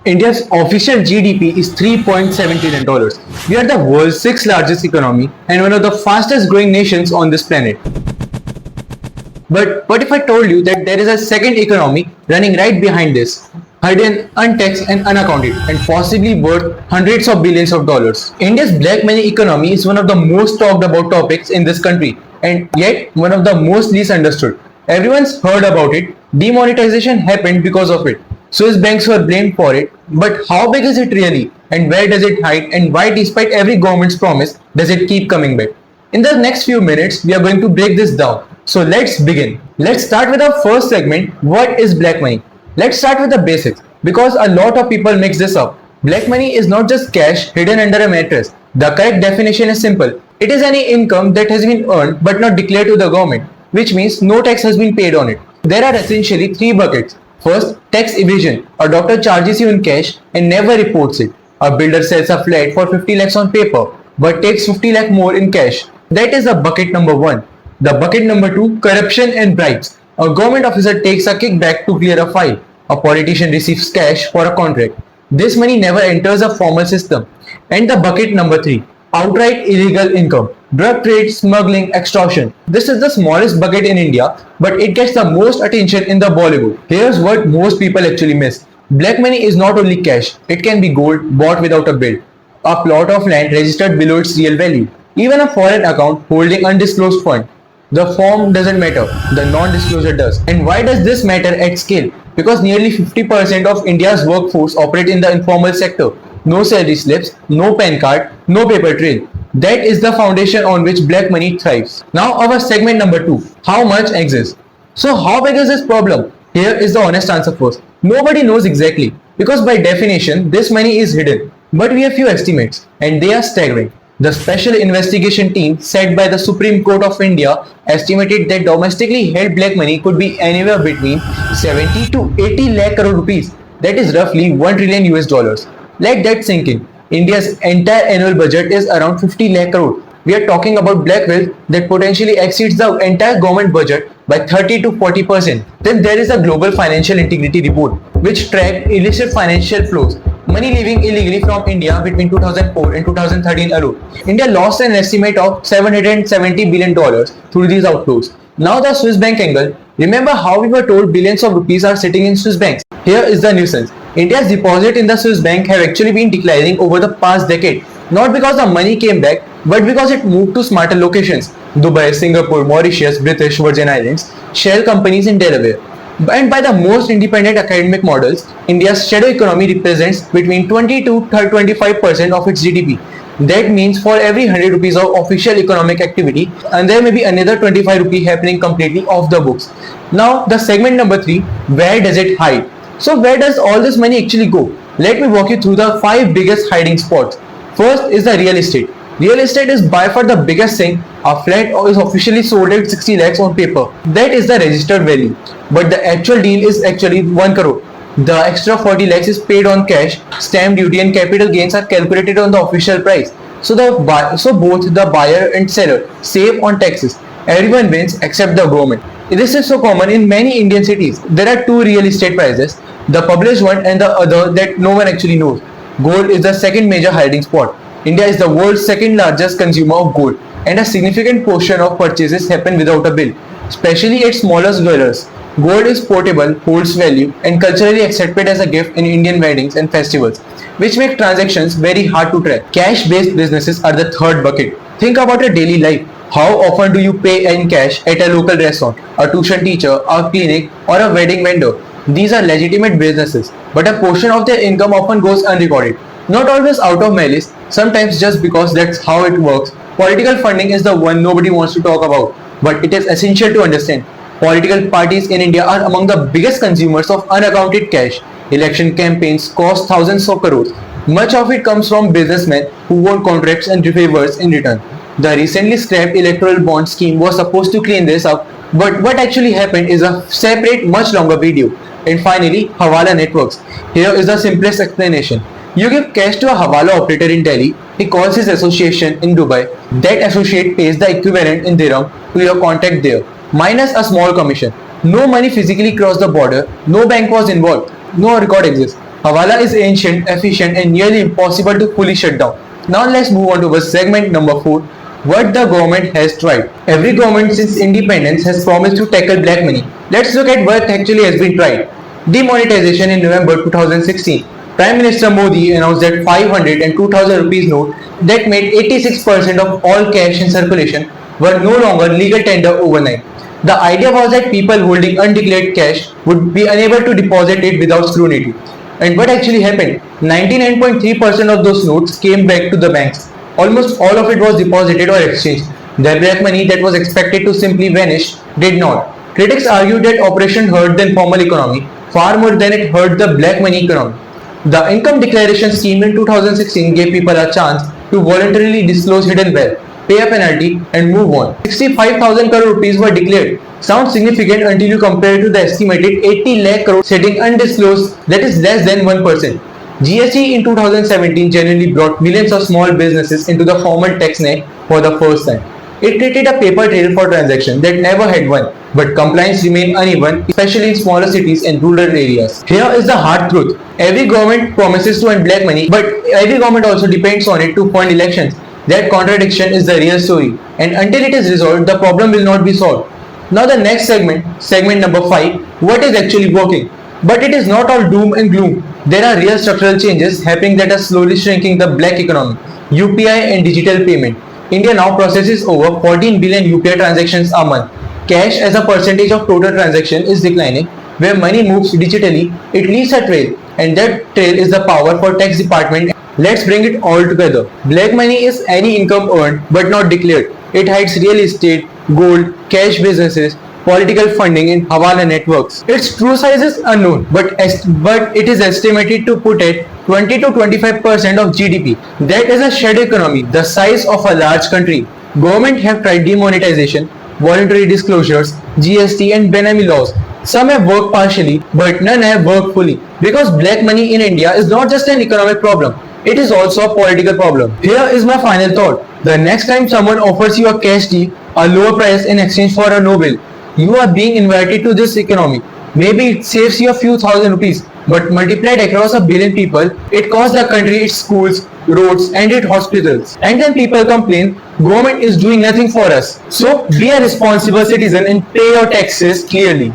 India's official GDP is $3.7 trillion. We are the world's sixth largest economy and one of the fastest growing nations on this planet. But what if I told you that there is a second economy running right behind this, hidden, untaxed and unaccounted, and possibly worth hundreds of billions of dollars? India's black money economy is one of the most talked about topics in this country and yet one of the most least understood. Everyone's heard about it. Demonetization happened because of it. Swiss banks were blamed for it. But how big is it really? And where does it hide? And why, despite every government's promise, does it keep coming back? In the next few minutes, we are going to break this down. So let's begin. Let's start with our first segment. What is black money? Let's start with the basics because a lot of people mix this up. Black money is not just cash hidden under a mattress. The correct definition is simple. It is any income that has been earned but not declared to the government, which means no tax has been paid on it. There are essentially three buckets. First, tax evasion. A doctor charges you in cash and never reports it. A builder sells a flat for 50 lakhs on paper but takes 50 lakh more in cash. That is the bucket number one. The bucket number two, corruption and bribes. A government officer takes a kickback to clear a file. A politician receives cash for a contract. This money never enters a formal system. And the bucket number three, outright illegal income. Drug trade, smuggling, extortion. This is the smallest bucket in India, but it gets the most attention in the Bollywood. Here's what most people actually miss. Black money is not only cash. It can be gold bought without a bill, a plot of land registered below its real value, even a foreign account holding undisclosed fund. The form doesn't matter, the non-disclosure does. And why does this matter at scale? Because nearly 50% of India's workforce operate in the informal sector. No salary slips, no PAN card, no paper trail. That is the foundation on which black money thrives. Now our segment number two, how much exists? So how big is this problem? Here is the honest answer first. Nobody knows exactly because by definition this money is hidden. But we have few estimates and they are staggering. The special investigation team set by the Supreme Court of India estimated that domestically held black money could be anywhere between 70 to 80 lakh crore rupees. That is roughly 1 trillion US dollars. Let that sink in. India's entire annual budget is around 50 lakh crore. We are talking about black wealth that potentially exceeds the entire government budget by 30 to 40%. Then there is a Global Financial Integrity Report which tracked illicit financial flows, money leaving illegally from India between 2004 and 2013 alone. India lost an estimate of $770 billion through these outflows. Now the Swiss bank angle. Remember how we were told billions of rupees are sitting in Swiss banks? Here is the nuisance. India's deposit in the Swiss bank have actually been declining over the past decade. Not because the money came back, but because it moved to smarter locations. Dubai, Singapore, Mauritius, British Virgin Islands, shell companies in Delaware. And by the most independent academic models, India's shadow economy represents between 20 to 25% of its GDP. That means for every 100 rupees of official economic activity, and there may be another 25 rupee happening completely off the books. Now, the segment number three, where does it hide? So where does all this money actually go? Let me walk you through the 5 biggest hiding spots. First is the real estate. Real estate is by far the biggest thing. A flat is officially sold at 60 lakhs on paper. That is the registered value. But the actual deal is actually 1 crore. The extra 40 lakhs is paid on cash, stamp duty and capital gains are calculated on the official price. So both the buyer and seller save on taxes. Everyone wins except the government. This is so common in many Indian cities. There are two real estate prices, the published one and the other that no one actually knows. Gold is the second major hiding spot. India is the world's second largest consumer of gold and a significant portion of purchases happen without a bill, especially at smaller dwellers. Gold is portable, holds value and culturally accepted as a gift in Indian weddings and festivals, which make transactions very hard to track. Cash-based businesses are the third bucket. Think about your daily life. How often do you pay in cash at a local restaurant, a tuition teacher, a clinic or a wedding vendor? These are legitimate businesses, but a portion of their income often goes unrecorded. Not always out of malice, sometimes just because that's how it works. Political funding is the one nobody wants to talk about, but it is essential to understand. Political parties in India are among the biggest consumers of unaccounted cash. Election campaigns cost thousands of crores. Much of it comes from businessmen who want contracts and favors in return. The recently scrapped electoral bond scheme was supposed to clean this up, but what actually happened is a separate, much longer video. And finally, hawala networks. Here is the simplest explanation. You give cash to a hawala operator in Delhi, he calls his association in Dubai. That associate pays the equivalent in dirham to your contact there, minus a small commission. No money physically crossed the border, no bank was involved, no record exists. Hawala is ancient, efficient, and nearly impossible to fully shut down. Now let's move on to our segment number 4. What the government has tried. Every government since independence has promised to tackle black money. Let's look at what actually has been tried. Demonetization in November 2016. Prime Minister Modi announced that 500 and 2000 rupees note that made 86% of all cash in circulation were no longer legal tender overnight. The idea was that people holding undeclared cash would be unable to deposit it without scrutiny. And what actually happened? 99.3% of those notes came back to the banks. Almost all of it was deposited or exchanged. The black money that was expected to simply vanish did not. Critics argued that operation hurt the informal economy far more than it hurt the black money economy. The income declaration scheme in 2016 gave people a chance to voluntarily disclose hidden wealth, pay a penalty, and move on. 65,000 crore rupees were declared. Sounds significant until you compare it to the estimated 80 lakh crore sitting undisclosed, that is less than 1%. GST in 2017 genuinely brought millions of small businesses into the formal tax net for the first time. It created a paper trail for transactions that never had one, but compliance remained uneven, especially in smaller cities and rural areas. Here is the hard truth. Every government promises to end black money, but every government also depends on it to fund elections. That contradiction is the real story, and until it is resolved, the problem will not be solved. Now the next segment number 5, what is actually working? But it is not all doom and gloom. There are real structural changes happening that are slowly shrinking the black economy. UPI and digital payment. India now processes over 14 billion UPI transactions a month. Cash as a percentage of total transaction is declining. Where money moves digitally, it leaves a trail, and that trail is the power for tax department. Let's bring it all together. Black money is any income earned but not declared. It hides real estate, gold, cash businesses, political funding in hawala networks. Its true size is unknown, but it is estimated to put at 20 to 25% of GDP. That is a shadow economy, the size of a large country. Government have tried demonetization, voluntary disclosures, GST and Benami laws. Some have worked partially, but none have worked fully. Because black money in India is not just an economic problem, it is also a political problem. Here is my final thought. The next time someone offers you a cash deal, a lower price in exchange for a no bill, you are being invited to this economy. Maybe it saves you a few thousand rupees, but multiplied across a billion people, it costs the country its schools, roads, and its hospitals. And then people complain, government is doing nothing for us. So be a responsible citizen and pay your taxes clearly.